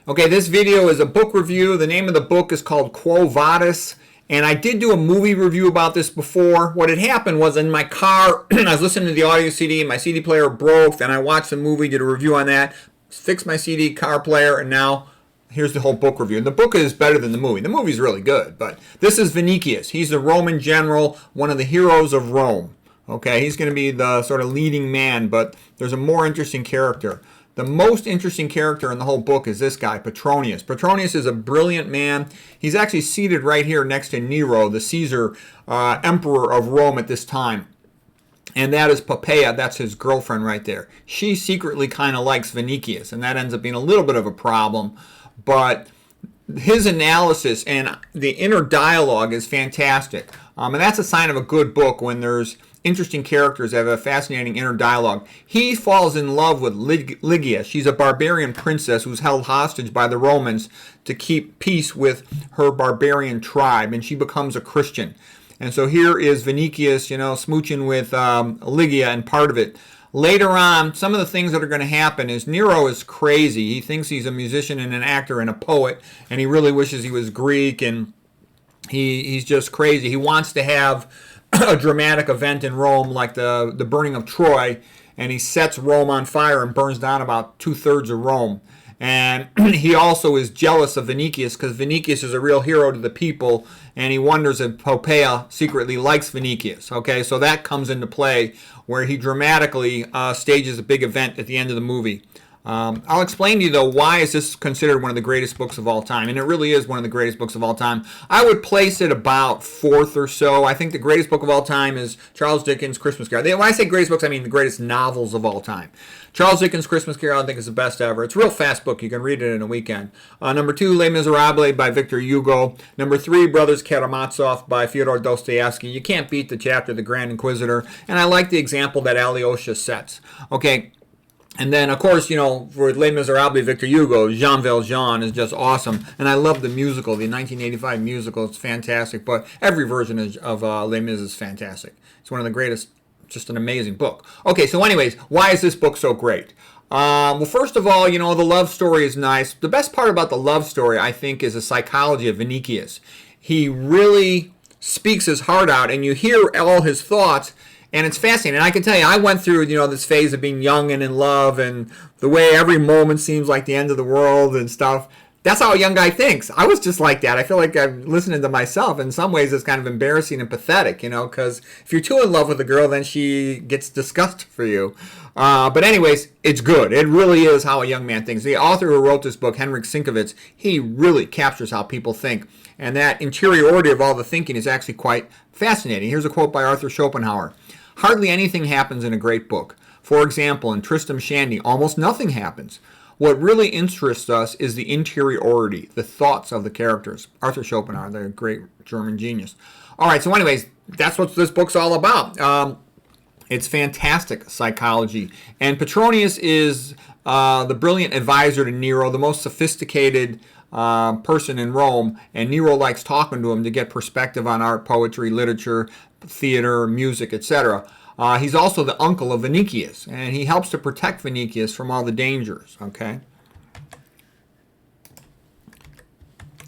Okay, this video is a book review. The name of the book is called Quo Vadis, and I did do a movie review about this before. What had happened was in my car, I was listening to the audio CD, and my CD player broke. Then I watched the movie, did a review on that, fixed my CD car player, and now here's the whole book review. And the book is better than the movie. The movie's really good, but this is Vinicius. He's the Roman general, one of the heroes of Rome. Okay, he's going to be the sort of leading man, but there's a more interesting character. The most interesting character in the whole book is this guy, Petronius. Petronius is a brilliant man. He's actually seated right here next to Nero, the Caesar, emperor of Rome at this time. And that is Poppaea, that's his girlfriend right there. She secretly kind of likes Vinicius, and that ends up being a little bit of a problem. But his analysis and the inner dialogue is fantastic. And that's a sign of a good book when there's interesting characters that have a fascinating inner dialogue. He falls in love with Lygia. She's a barbarian princess who's held hostage by the Romans to keep peace with her barbarian tribe, and she becomes a Christian. And so here is Vinicius, smooching with Lygia, and part of it. Later on, some of the things that are going to happen is Nero is crazy. He thinks he's a musician and an actor and a poet, and he really wishes he was Greek, and he's just crazy. He wants to have a dramatic event in Rome like the burning of Troy, and he sets Rome on fire and burns down about 2/3 of Rome. And he also is jealous of Vinicius because Vinicius is a real hero to the people, and he wonders if Poppaea secretly likes Vinicius. Okay, so that comes into play where he dramatically stages a big event at the end of the movie. I'll explain to you, though, why is this considered one of the greatest books of all time. And it really is one of the greatest books of all time. I would place it about fourth or so. I think the greatest book of all time is Charles Dickens' Christmas Carol. When I say greatest books, I mean the greatest novels of all time. Charles Dickens' Christmas Carol, I think, is the best ever. It's a real fast book. You can read it in a weekend. Number 2, Les Miserables by Victor Hugo. Number 3, Brothers Karamazov by Fyodor Dostoevsky. You can't beat the chapter, The Grand Inquisitor. And I like the example that Alyosha sets. Okay. And then, of course, for Les Miserables, Victor Hugo, Jean Valjean is just awesome. And I love the musical, the 1985 musical. It's fantastic. But every version of Les Mis is fantastic. It's one of the greatest, just an amazing book. Okay, so anyways, why is this book so great? Well, first of all, the love story is nice. The best part about the love story, I think, is the psychology of Vinicius. He really speaks his heart out, and you hear all his thoughts. And it's fascinating. And I can tell you, I went through, this phase of being young and in love, and the way every moment seems like the end of the world and stuff. That's how a young guy thinks. I was just like that. I feel like I'm listening to myself. In some ways, it's kind of embarrassing and pathetic, because if you're too in love with a girl, then she gets disgust for you. But anyways, it's good. It really is how a young man thinks. The author who wrote this book, Henryk, Sienkewicz, he really captures how people think. And that interiority of all the thinking is actually quite fascinating. Here's a quote by Arthur Schopenhauer. Hardly anything happens in a great book. For example, in Tristram Shandy, almost nothing happens. What really interests us is the interiority, the thoughts of the characters. Arthur Schopenhauer, the great German genius. All right, so anyways, that's what this book's all about. It's fantastic psychology. And Petronius is the brilliant advisor to Nero, the most sophisticated person in Rome, and Nero likes talking to him to get perspective on art, poetry, literature, theater, music, etc. He's also the uncle of Vinicius, and he helps to protect Vinicius from all the dangers. Okay,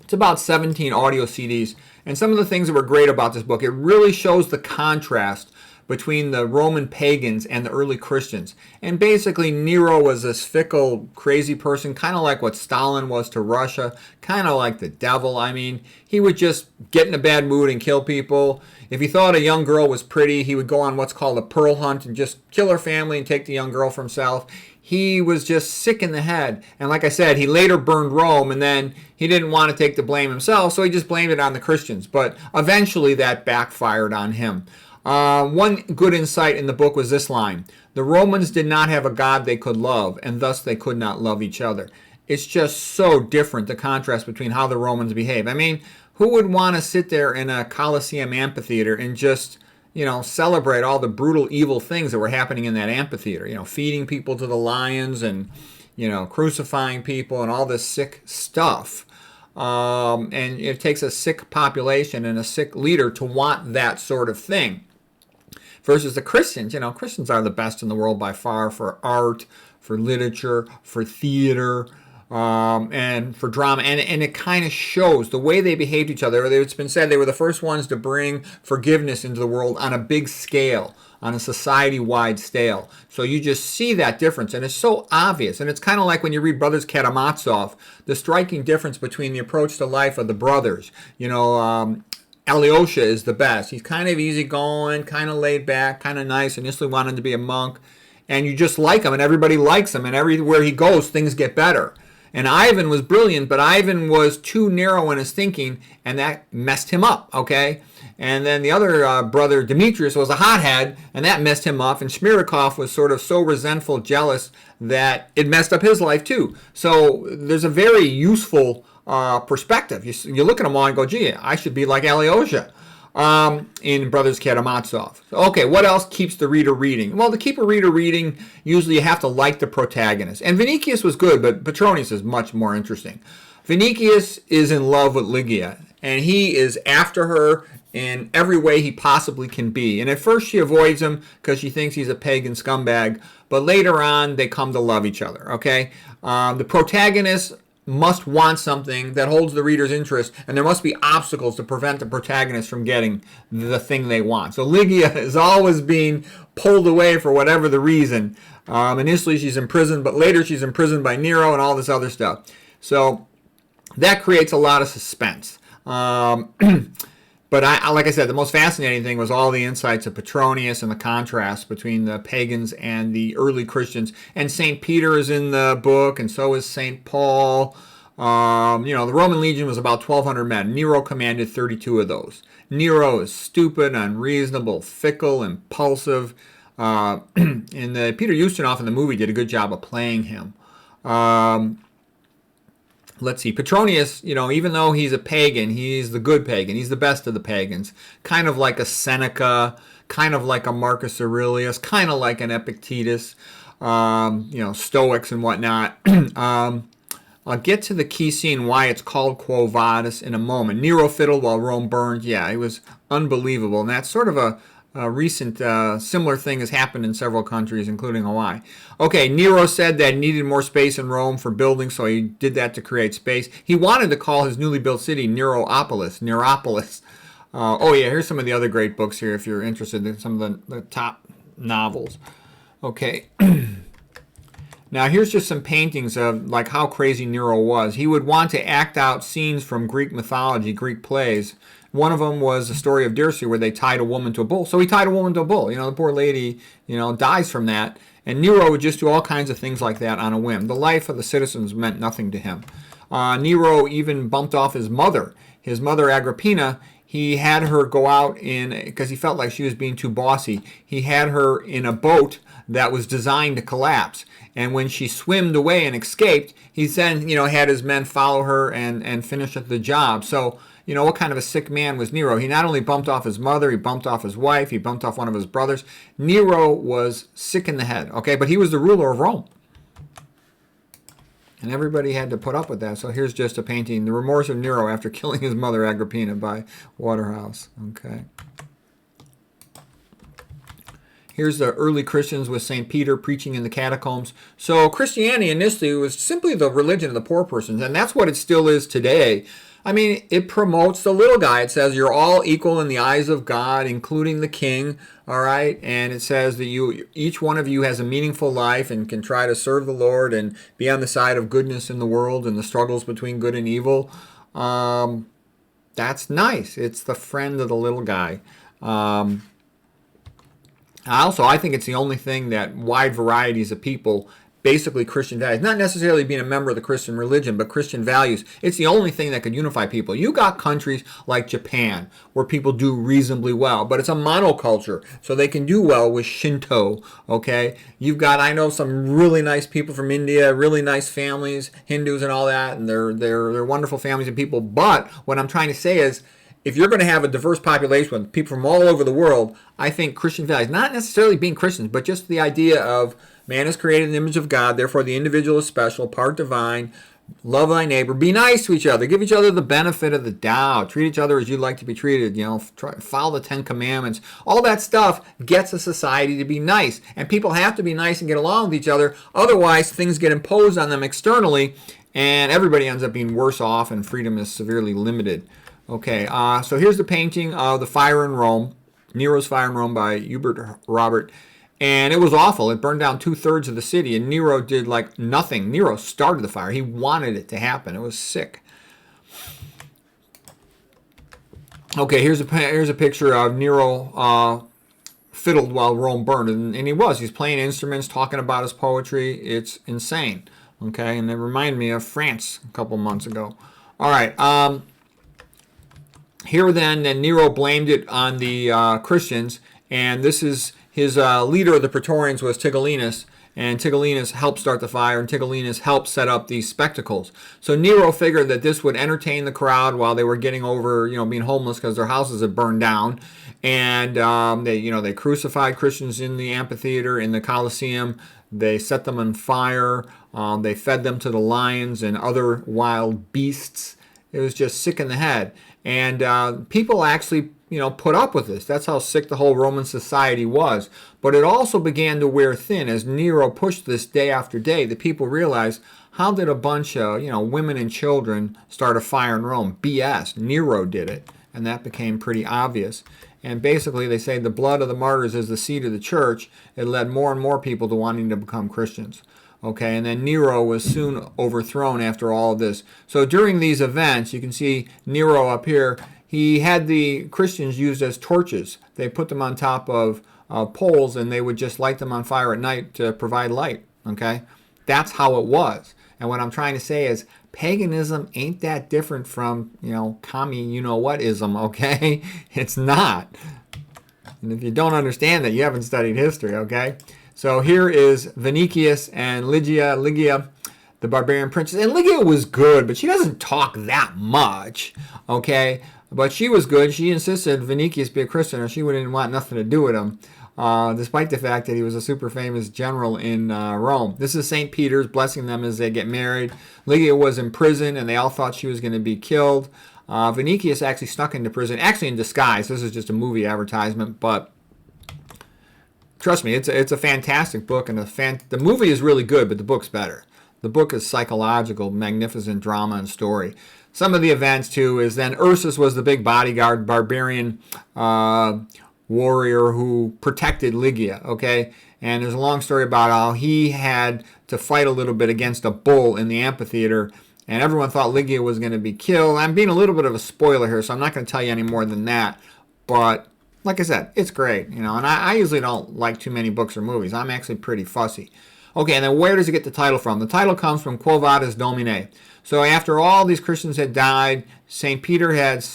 it's about 17 audio CDs, and some of the things that were great about this book, it really shows the contrast between the Roman pagans and the early Christians. And basically, Nero was this fickle, crazy person, kind of like what Stalin was to Russia, kind of like the devil. I mean, he would just get in a bad mood and kill people. If he thought a young girl was pretty, he would go on what's called a pearl hunt and just kill her family and take the young girl for himself. He was just sick in the head. And like I said, he later burned Rome, and then he didn't want to take the blame himself, so he just blamed it on the Christians. But eventually that backfired on him. One good insight in the book was this line. The Romans did not have a god they could love, and thus they could not love each other. It's just so different, the contrast between how the Romans behave. I mean, who would want to sit there in a Colosseum amphitheater and just, celebrate all the brutal, evil things that were happening in that amphitheater? Feeding people to the lions and, crucifying people and all this sick stuff. And it takes a sick population and a sick leader to want that sort of thing. Versus the Christians, Christians are the best in the world by far for art, for literature, for theater, and for drama, and it kind of shows the way they behaved to each other. It's been said they were the first ones to bring forgiveness into the world on a big scale, on a society-wide scale. So you just see that difference, and it's so obvious. And it's kind of like when you read Brothers Karamazov, the striking difference between the approach to life of the brothers. Alyosha is the best. He's kind of easygoing, kind of laid back, kind of nice, initially wanted to be a monk. And you just like him, and everybody likes him, and everywhere he goes, things get better. And Ivan was brilliant, but Ivan was too narrow in his thinking, and that messed him up, okay? And then the other brother, Demetrius, was a hothead, and that messed him up. And Shmirikov was sort of so resentful, jealous, that it messed up his life too. So there's a very useful perspective. You look at them all and go, gee, I should be like Alyosha in Brothers Karamazov. Okay, what else keeps the reader reading? Well, to keep a reader reading, usually you have to like the protagonist. And Vinicius was good, but Petronius is much more interesting. Vinicius is in love with Lygia, and he is after her in every way he possibly can be. And at first she avoids him because she thinks he's a pagan scumbag, but later on they come to love each other, okay? The protagonist must want something that holds the reader's interest, and there must be obstacles to prevent the protagonist from getting the thing they want. So Lygia is always being pulled away for whatever the reason. Initially she's imprisoned, but later she's imprisoned by Nero and all this other stuff. So that creates a lot of suspense. But like I said, the most fascinating thing was all the insights of Petronius and the contrast between the pagans and the early Christians. And St. Peter is in the book, and so is St. Paul. The Roman legion was about 1,200 men. Nero commanded 32 of those. Nero is stupid, unreasonable, fickle, impulsive. And Peter Ustinov in the movie did a good job of playing him. Let's see, Petronius, even though he's a pagan, he's the good pagan. He's the best of the pagans. Kind of like a Seneca, kind of like a Marcus Aurelius, kind of like an Epictetus, Stoics and whatnot. I'll get to the key scene, why it's called Quo Vadis, in a moment. Nero fiddled while Rome burned. Yeah, it was unbelievable. And that's sort of a recent similar thing has happened in several countries, including Hawaii. Okay, Nero said that he needed more space in Rome for building, so he did that to create space. He wanted to call his newly built city Neropolis. Here's some of the other great books here if you're interested in some of the top novels. Okay. Now here's just some paintings of like how crazy Nero was. He would want to act out scenes from Greek mythology, Greek plays. One of them was the story of Dirce where they tied a woman to a bull. So he tied a woman to a bull. The poor lady, dies from that. And Nero would just do all kinds of things like that on a whim. The life of the citizens meant nothing to him. Nero even bumped off his mother. His mother, Agrippina, he had her go out because he felt like she was being too bossy. He had her in a boat that was designed to collapse. And when she swam away and escaped, he then, had his men follow her and finish the job. So, what kind of a sick man was Nero? He not only bumped off his mother, he bumped off his wife, he bumped off one of his brothers. Nero was sick in the head, okay? But he was the ruler of Rome. And everybody had to put up with that. So here's just a painting, The Remorse of Nero After Killing His Mother Agrippina by Waterhouse, okay? Here's the early Christians with St. Peter preaching in the catacombs. So Christianity initially was simply the religion of the poor persons, and that's what it still is today. I mean, it promotes the little guy. It says you're all equal in the eyes of God, including the king, all right? And it says that each one of you has a meaningful life and can try to serve the Lord and be on the side of goodness in the world and the struggles between good and evil. That's nice. It's the friend of the little guy. I think it's the only thing that wide varieties of people, basically Christian values, not necessarily being a member of the Christian religion, but Christian values, it's the only thing that could unify people. You got countries like Japan where people do reasonably well, but it's a monoculture, so they can do well with Shinto, okay? You've got, I know some really nice people from India, really nice families, Hindus and all that, and they're wonderful families and people, but what I'm trying to say is, if you're going to have a diverse population with people from all over the world, I think Christian values, not necessarily being Christians, but just the idea of man is created in the image of God, therefore the individual is special, part divine, love thy neighbor, be nice to each other, give each other the benefit of the doubt, treat each other as you'd like to be treated, follow the 10 Commandments. All that stuff gets a society to be nice, and people have to be nice and get along with each other, otherwise things get imposed on them externally, and everybody ends up being worse off, and freedom is severely limited. Okay, so here's the painting of the fire in Rome, Nero's Fire in Rome by Hubert Robert, and it was awful. It burned down 2/3 of the city, and Nero did like nothing. Nero started the fire. He wanted it to happen. It was sick. Okay, here's a picture of Nero fiddled while Rome burned, and he's playing instruments, talking about his poetry. It's insane. Okay, and it reminded me of France a couple months ago. All right, here then Nero blamed it on the Christians, and this is his leader of the Petronians was Tigellinus, and Tigellinus helped start the fire, and Tigellinus helped set up these spectacles. So Nero figured that this would entertain the crowd while they were getting over, being homeless because their houses had burned down, and they crucified Christians in the amphitheater, in the Colosseum. They set them on fire. They fed them to the lions and other wild beasts. It was just sick in the head, and people actually put up with this. That's how sick the whole Roman society was. But it also began to wear thin as Nero pushed this day after day. The people realized, how did a bunch of women and children start a fire in Rome? BS. Nero did it, and that became pretty obvious. And basically, they say the blood of the martyrs is the seed of the church. It led more and more people to wanting to become Christians. Okay, and then Nero was soon overthrown after all of this. So during these events, you can see Nero up here. He had the Christians used as torches. They put them on top of poles, and they would just light them on fire at night to provide light. Okay, that's how it was. And what I'm trying to say is, paganism ain't that different from commie what-ism. Okay, it's not. And if you don't understand that, you haven't studied history. Okay, so here is Vinicius and Lygia, the barbarian princess. And Lygia was good, but she doesn't talk that much. Okay. But she was good. She insisted Vinicius be a Christian, or she wouldn't want nothing to do with him, despite the fact that he was a super famous general in Rome. This is St. Peter's blessing them as they get married. Lygia was in prison, and they all thought she was going to be killed. Vinicius actually snuck into prison, actually in disguise. This is just a movie advertisement, but trust me, it's a fantastic book, and the movie is really good, but the book's better. The book is psychological, magnificent drama and story. Some of the events, too, is then Ursus was the big bodyguard, barbarian warrior who protected Lygia, okay? And there's a long story about how he had to fight a little bit against a bull in the amphitheater, and everyone thought Lygia was going to be killed. I'm being a little bit of a spoiler here, so I'm not going to tell you any more than that. But like I said, it's great, and I usually don't like too many books or movies. I'm actually pretty fussy. Okay, and then where does it get the title from? The title comes from Quo Vadis Domine. So after all these Christians had died, St. Peter had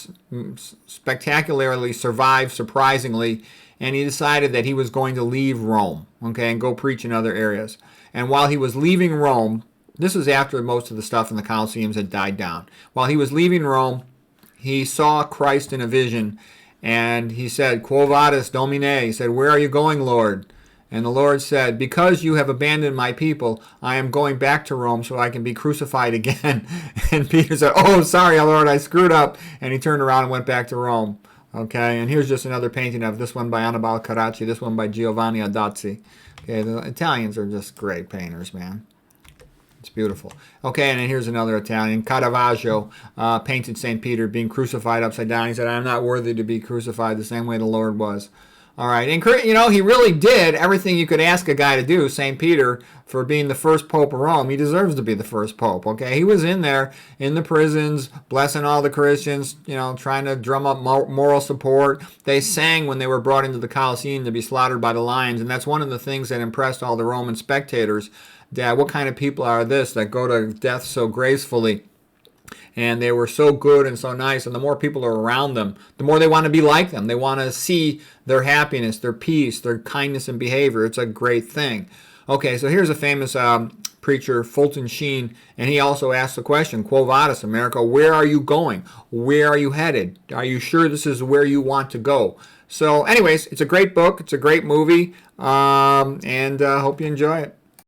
spectacularly survived, surprisingly, and he decided that he was going to leave Rome, okay, and go preach in other areas. And while he was leaving Rome, this is after most of the stuff in the Colosseums had died down. While he was leaving Rome, he saw Christ in a vision, and he said, Quo Vadis Domine. He said, where are you going, Lord? And the Lord said, because you have abandoned my people, I am going back to Rome so I can be crucified again. And Peter said, oh, sorry, Lord, I screwed up. And he turned around and went back to Rome. Okay, and here's just another painting of this one by Anibal Carraci, this one by Giovanni Adazzi. Okay, the Italians are just great painters, man. It's beautiful. Okay, and then here's another Italian. Caravaggio painted St. Peter being crucified upside down. He said, I'm not worthy to be crucified the same way the Lord was. All right, and he really did everything you could ask a guy to do, St. Peter, for being the first pope of Rome. He deserves to be the first pope, okay? He was in there, in the prisons, blessing all the Christians, trying to drum up moral support. They sang when they were brought into the Colosseum to be slaughtered by the lions, and that's one of the things that impressed all the Roman spectators, that what kind of people are this that go to death so gracefully? And they were so good and so nice, and the more people are around them, the more they want to be like them. They want to see their happiness, their peace, their kindness and behavior. It's a great thing. Okay, so here's a famous preacher, Fulton Sheen, and he also asked the question, Quo Vadis, America, where are you going? Where are you headed? Are you sure this is where you want to go? So anyways, it's a great book. It's a great movie, and hope you enjoy it.